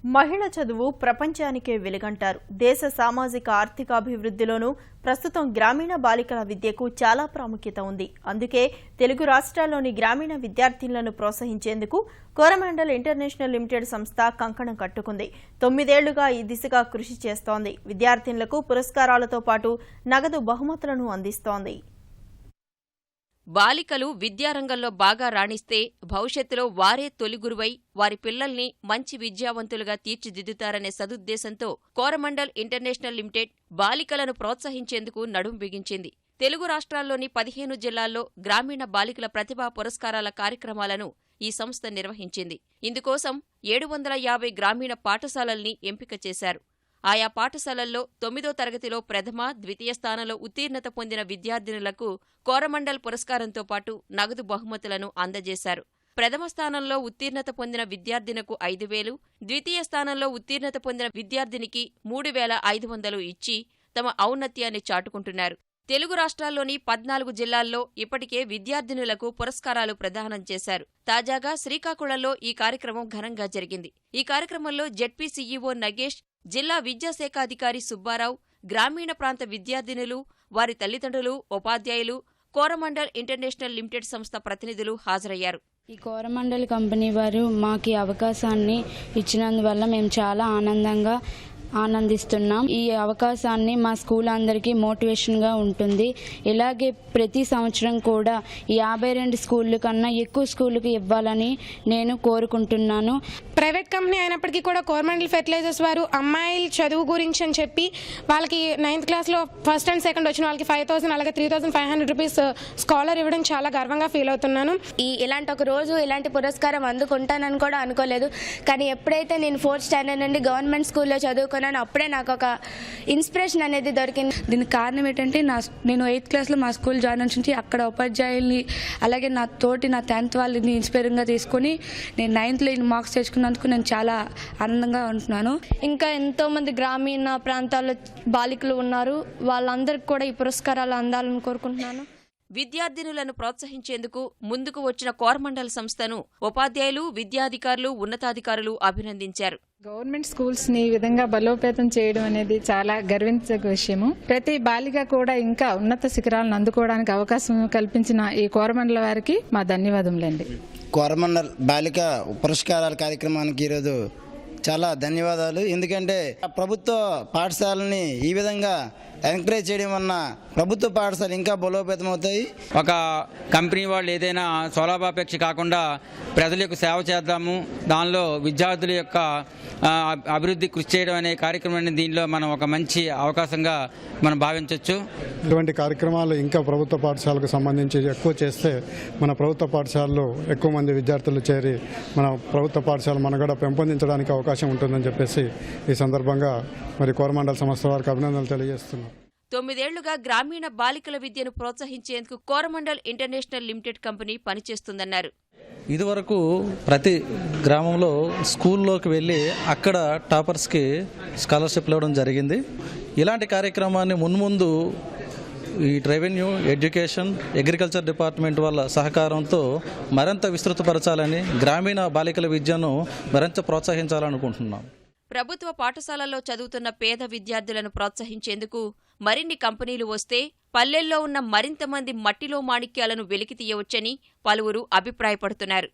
మహిళ చదువు ప్రపంచానికే వెలుగంటారు. దేశ సామాజిక ఆర్థికాభివృద్ధిలోనూ ప్రస్తుతం గ్రామీణ బాలికల విద్యకు చాలా ప్రాముఖ్యత ఉంది. అందుకే తెలుగు రాష్ట్రాల్లోని గ్రామీణ విద్యార్థినులను ప్రోత్సహించేందుకు కోరమాండల్ ఇంటర్నేషనల్ లిమిటెడ్ సంస్థ కంకణం కట్టుకుంది. 9 ఏళ్లుగా ఈ దిశగా కృషి చేస్తోంది. విద్యార్థినులకు పురస్కారాలతో పాటు నగదు బహుమతులను అందిస్తోంది. బాలికలు విద్యారంగంలో బాగా రాణిస్తే భవిష్యత్తులో వారే తొలి గురువై వారి పిల్లల్ని మంచి విద్యావంతులుగా తీర్చిదిద్దుతారనే సదుద్దేశంతో కోరమండల్ ఇంటర్నేషనల్ లిమిటెడ్ బాలికలను ప్రోత్సహించేందుకు నడుం బిగించింది. తెలుగు రాష్ట్రాల్లోని 15 జిల్లాల్లో గ్రామీణ బాలికల ప్రతిభా పురస్కారాల కార్యక్రమాలను ఈ సంస్థ నిర్వహించింది. ఇందుకోసం 750 గ్రామీణ పాఠశాలల్ని ఎంపిక చేశారు. ఆయా పాఠశాలల్లో 9వ తరగతిలో ప్రథమ, ద్వితీయ స్థానంలో ఉత్తీర్ణత పొందిన విద్యార్థినులకు కోరమండల్ పురస్కారంతో పాటు నగదు బహుమతులను అందజేశారు. ప్రథమ స్థానంలో ఉత్తీర్ణత పొందిన విద్యార్థినకు 5,000, ద్వితీయ స్థానంలో ఉత్తీర్ణత పొందిన విద్యార్థినికి 3,500 ఇచ్చి తమ ఔన్నత్యాన్ని చాటుకుంటున్నారు. తెలుగు రాష్ట్రాల్లోని 14 జిల్లాల్లో ఇప్పటికే విద్యార్థినులకు పురస్కారాలు ప్రదానం చేశారు. తాజాగా శ్రీకాకుళంలో ఈ కార్యక్రమం ఘనంగా జరిగింది. ఈ కార్యక్రమంలో జెడ్పీ సీఈఓ నగేష్, జిల్లా విద్యాశాఖాధికారి సుబ్బారావు, గ్రామీణ ప్రాంత విద్యార్థినులు, వారి తల్లిదండ్రులు, ఉపాధ్యాయులు, కోరమండల్ ఇంటర్నేషనల్ లిమిటెడ్ సంస్థ ప్రతినిధులు హాజరయ్యారు. ఈ కోరమండల్ కంపెనీ వారు మాకు అవకాశాన్ని ఇచ్చినందువల్ల మేము చాలా ఆనందిస్తున్నాం. ఈ అవకాశాన్ని మా స్కూల్ అందరికీ మోటివేషన్గా ఉంటుంది. ఇలాగే ప్రతి సంవత్సరం కూడా 52 స్కూళ్ళ కన్నా ఎక్కువ స్కూళ్ళకి ఇవ్వాలని నేను కోరుకుంటున్నాను. ప్రైవేట్ కంపెనీ అయినప్పటికీ కూడా కోరమండల్ ఫెర్టిలైజర్స్ వారు అమ్మాయిల చదువు గురించి అని చెప్పి వాళ్ళకి 9th క్లాస్లో ఫస్ట్ అండ్ సెకండ్ వచ్చిన వాళ్ళకి 5,000 అలాగే 3,500 రూపీస్ స్కాలర్ ఇవ్వడం చాలా గర్వంగా ఫీల్ అవుతున్నాను. ఇలాంటి ఒక రోజు ఇలాంటి పురస్కారం అందుకుంటానని కూడా అనుకోలేదు. కానీ ఎప్పుడైతే నేను 4th స్టాండర్డ్ నుండి గవర్నమెంట్ స్కూల్లో చదువుకున్నాను అప్పుడే నాకు ఒక ఇన్స్పిరేషన్ అనేది దొరికింది. దీనికి కారణం ఏంటంటే నేను 8th క్లాస్లో మా స్కూల్ జాయిన్ నుంచి అక్కడ ఉపాధ్యాయుల్ని అలాగే నా 10th వాళ్ళని ఇన్స్పైరింగ్గా తీసుకొని నేను 9thలో మార్క్స్ తెచ్చుకున్నందుకు నేను చాలా ఆనందంగా ఉంటున్నాను. ఇంకా ఎంతోమంది గ్రామీణ ప్రాంతాల్లో బాలికలు ఉన్నారు. వాళ్ళందరికీ కూడా ఈ పురస్కారాలు అందాలని కోరుకుంటున్నాను. విద్యార్థినులను ప్రోత్సహించేందుకు ముందుకు వచ్చిన కోరమండల్ సంస్థను ఉపాధ్యాయులు, విద్యాధికారులు, ఉన్నతాధికారులు అభినందించారు. గవర్నమెంట్ స్కూల్స్ ని ఈ విధంగా బలోపేతం చేయడం అనేది చాలా గర్వించదగ్గ విషయము. ప్రతి బాలిక కూడా ఇంకా ఉన్నత శిఖరాలను అందుకోవడానికి అవకాశం కల్పించిన ఈ కోరమండల్ వారికి మా ధన్యవాదములండి. కోరమండల్ బాలిక పురస్కారాల కార్యక్రమానికి ఈరోజు చాలా ధన్యవాదాలు. ఎందుకంటే ప్రభుత్వ పాఠశాలని ఈ విధంగా ఎంకరేజ్ చేయడం వలన ప్రభుత్వ పాఠశాలలు ఇంకా బలోపేతం అవుతాయి. ఒక కంపెనీ వాళ్ళు ఏదైనా స్వలాభాపేక్ష కాకుండా ప్రజలకు సేవ చేద్దాము, దానిలో విద్యార్థుల యొక్క అభివృద్ధి కృషి చేయడం అనే కార్యక్రమాన్ని దీనిలో మనం ఒక మంచి అవకాశంగా మనం భావించవచ్చు. ఇటువంటి కార్యక్రమాలు ఇంకా ప్రభుత్వ పాఠశాలకు సంబంధించి ఎక్కువ చేస్తే మన ప్రభుత్వ పాఠశాలలో ఎక్కువ మంది విద్యార్థులు చేరి మన ప్రభుత్వ పాఠశాల మనుగడ పెంపొందించడానికి అవకాశం ఉంటుందని చెప్పేసి ఈ సందర్భంగా మరి కోరమండల్ సంస్థ వారికి అభినందనలు తెలియజేస్తున్నాం. 9 ఏళ్లుగా గ్రామీణ బాలికల విద్యను ప్రోత్సహించేందుకు కోరమండల్ ఇంటర్నేషనల్ లిమిటెడ్ కంపెనీ పనిచేస్తుందన్నారు. ఇదివరకు ప్రతి గ్రామంలో స్కూల్లోకి వెళ్ళి అక్కడ టాపర్స్కి స్కాలర్షిప్లు ఇవ్వడం జరిగింది. ఇలాంటి కార్యక్రమాన్ని మున్ముందు ఈ రెవెన్యూ, ఎడ్యుకేషన్, అగ్రికల్చర్ డిపార్ట్మెంట్ వాళ్ళ సహకారంతో మరింత విస్తృతపరచాలని, గ్రామీణ బాలికల విద్యను మరింత ప్రోత్సహించాలనుకుంటున్నాం. ప్రభుత్వ పాఠశాలల్లో చదువుతున్న పేద విద్యార్థులను ప్రోత్సహించేందుకు మరిన్ని కంపెనీలు వస్తే పల్లెల్లో ఉన్న మరింత మంది మట్టిలో మాణిక్యాలను వెలికి తీయవచ్చని పలువురు అభిప్రాయపడుతున్నారు.